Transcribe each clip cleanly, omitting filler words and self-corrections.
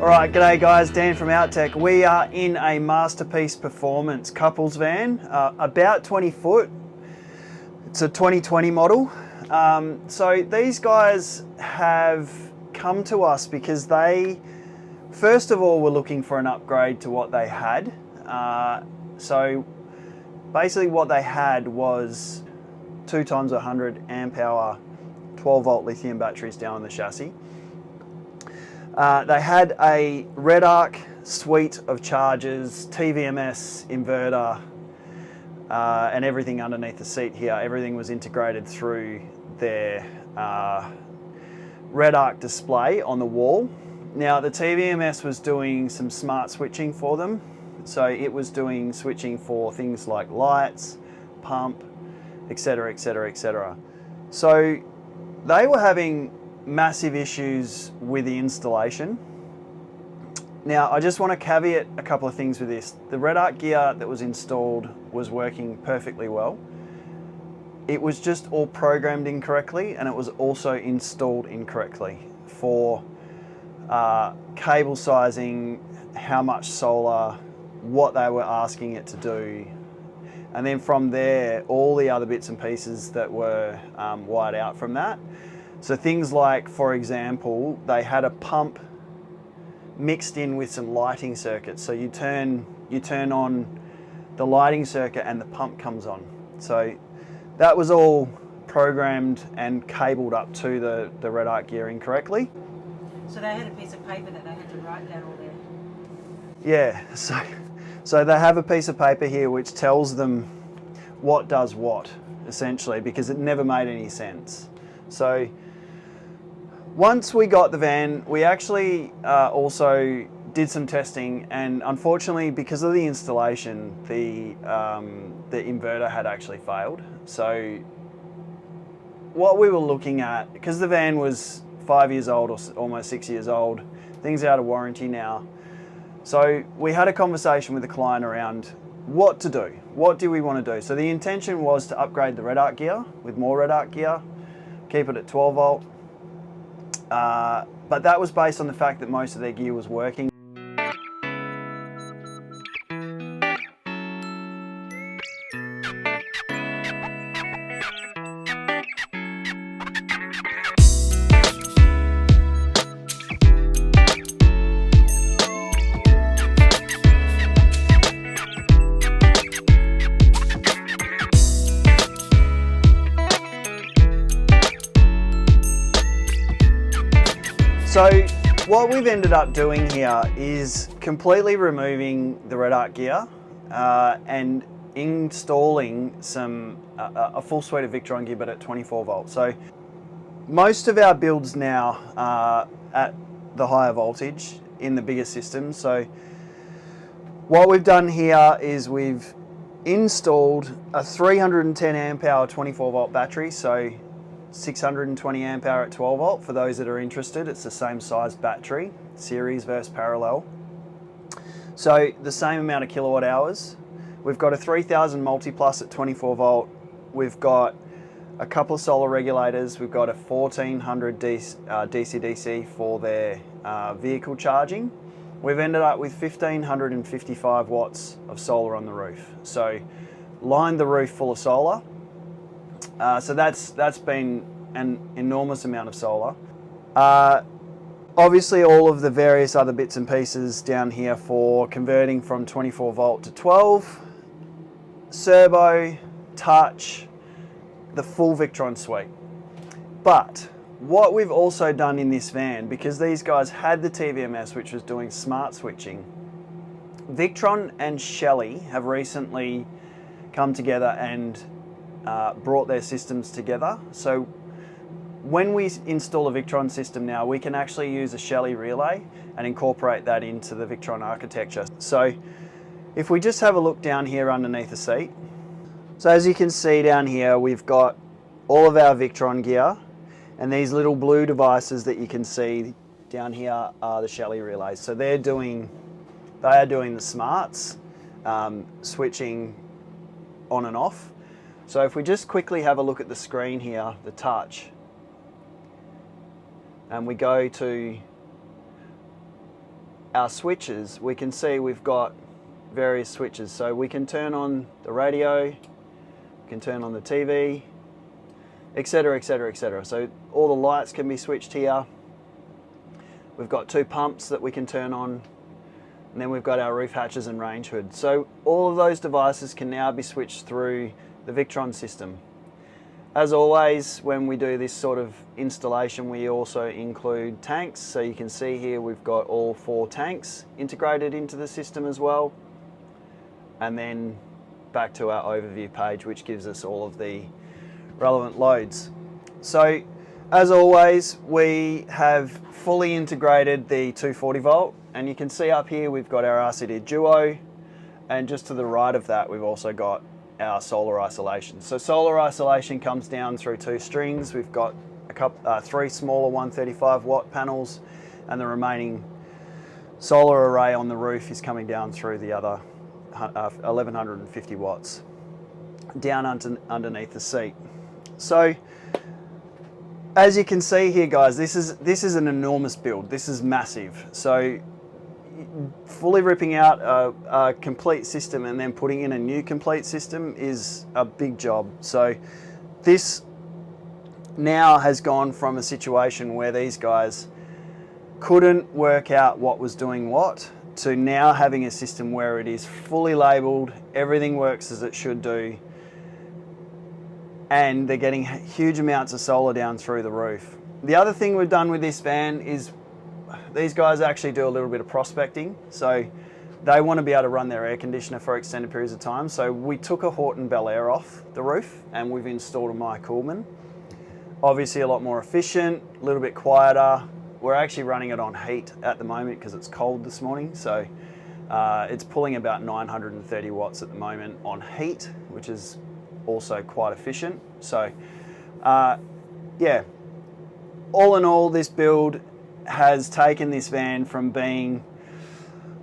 Alright, g'day guys, Dan from Outech. We are in a Masterpiece Performance couples van, about 20 foot. It's a 2020 model. So these guys have come to us because they, first of all, were looking for an upgrade to what they had. So basically what they had was 2 times 100 amp hour 12 volt lithium batteries down on the chassis. They had a Redarc suite of chargers, TVMS, inverter, and everything underneath the seat here. Everything was integrated through their Redarc display on the wall. Now the TVMS was doing some smart switching for them. So it was doing switching for things like lights, pump, etc, etc, etc. So they were having massive issues with the installation. Now I just want to caveat a couple of things with this. The Redarc gear that was installed was working perfectly well. It was just all programmed incorrectly, and it was also installed incorrectly for cable sizing, how much solar, what they were asking it to do. And then from there, all the other bits and pieces that were wired out from that. So things like, for example, they had a pump mixed in with some lighting circuits. So you turn on the lighting circuit and the pump comes on. So that was all programmed and cabled up to the Redarc gear incorrectly. So they had a piece of paper that they had to write down all their... Yeah, so they have a piece of paper here which tells them what does what, essentially, because it never made any sense. So once we got the van, we actually also did some testing, and unfortunately, because of the installation, the inverter had actually failed. So what we were looking at, because the van was 5 years old or almost 6 years old, things are out of warranty now. So we had a conversation with the client around what to do. What do we want to do? So the intention was to upgrade the Redarc gear with more Redarc gear, keep it at 12 volt. But that was based on the fact that most of their gear was working. So what we've ended up doing here is completely removing the Redarc gear and installing a full suite of Victron gear, but at 24 volts. So most of our builds now are at the higher voltage in the bigger systems. So what we've done here is we've installed a 310 amp hour 24 volt battery. So 620 amp hour at 12 volt. For those that are interested, it's the same size battery, series versus parallel. So the same amount of kilowatt hours. We've got a 3000 Multiplus at 24 volt. We've got a couple of solar regulators. We've got a 1400 DCDC for their vehicle charging. We've ended up with 1555 watts of solar on the roof. So lined the roof full of solar. So that's been an enormous amount of solar. Obviously all of the various other bits and pieces down here for converting from 24 volt to 12, servo, touch, the full Victron suite. But what we've also done in this van, because these guys had the TVMS which was doing smart switching, Victron and Shelly have recently come together and brought their systems together. So when we install a Victron system now, we can actually use a Shelly relay and incorporate that into the Victron architecture. So if we just have a look down here underneath the seat, so as you can see down here, we've got all of our Victron gear, and these little blue devices that you can see down here are the Shelly relays. So they are doing the smarts, switching on and off. So if we just quickly have a look at the screen here, the touch, and we go to our switches, we can see we've got various switches. So we can turn on the radio, we can turn on the TV, etc, etc, etc. So all the lights can be switched here. We've got 2 pumps that we can turn on, and then we've got our roof hatches and range hood. So all of those devices can now be switched through the Victron system. As always, when we do this sort of installation, we also include tanks. So you can see here we've got all 4 tanks integrated into the system as well. And then back to our overview page, which gives us all of the relevant loads. So as always, we have fully integrated the 240 volt, and you can see up here we've got our RCD Duo, and just to the right of that we've also got our solar isolation. So solar isolation comes down through 2 strings. We've got a couple, 3 smaller 135 watt panels, and the remaining solar array on the roof is coming down through the other 1150 watts down underneath the seat. So as you can see here, guys, this is an enormous build. This is massive. So fully ripping out a complete system and then putting in a new complete system is a big job. So this now has gone from a situation where these guys couldn't work out what was doing what, to now having a system where it is fully labelled, everything works as it should do, and they're getting huge amounts of solar down through the roof. The other thing we've done with this van is these guys actually do a little bit of prospecting. So they want to be able to run their air conditioner for extended periods of time. So we took a Horton Bel Air off the roof and we've installed a My Coolman. Obviously a lot more efficient, a little bit quieter. We're actually running it on heat at the moment because it's cold this morning. So it's pulling about 930 watts at the moment on heat, which is also quite efficient. So yeah, all in all, this build has taken this van from being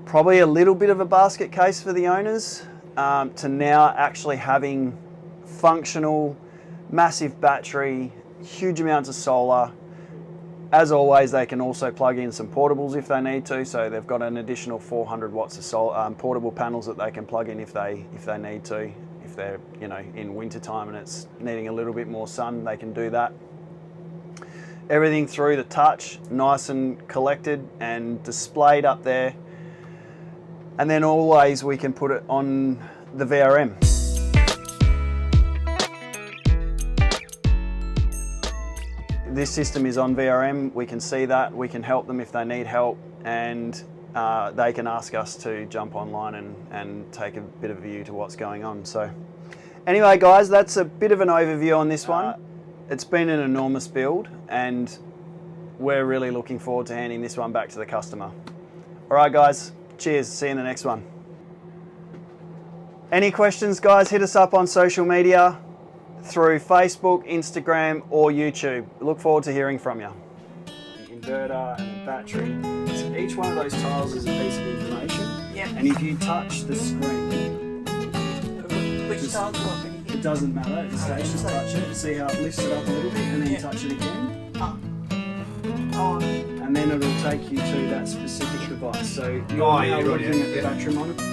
probably a little bit of a basket case for the owners to now actually having functional, massive battery, huge amounts of solar. As always, they can also plug in some portables if they need to. So they've got an additional 400 watts of solar, portable panels that they can plug in if they need to. If they're in winter time and it's needing a little bit more sun, they can do that. Everything through the touch, nice and collected and displayed up there. And then always we can put it on the VRM. This system is on VRM, we can see that, we can help them if they need help, and they can ask us to jump online and take a bit of a view to what's going on. So anyway guys, that's a bit of an overview on this one. It's been an enormous build and we're really looking forward to handing this one back to the customer. All right guys, cheers, see you in the next one. Any questions guys, hit us up on social media through Facebook, Instagram or YouTube. Look forward to hearing from you. The inverter and the battery. So each one of those tiles is a piece of information. Yeah. And if you touch the screen, Which tile do you want me to hit? it doesn't matter, just touch it. See how it lifts it up a little bit and then touch it again. Oh. And then it'll take you to that specific device. So you're now looking at the battery monitor.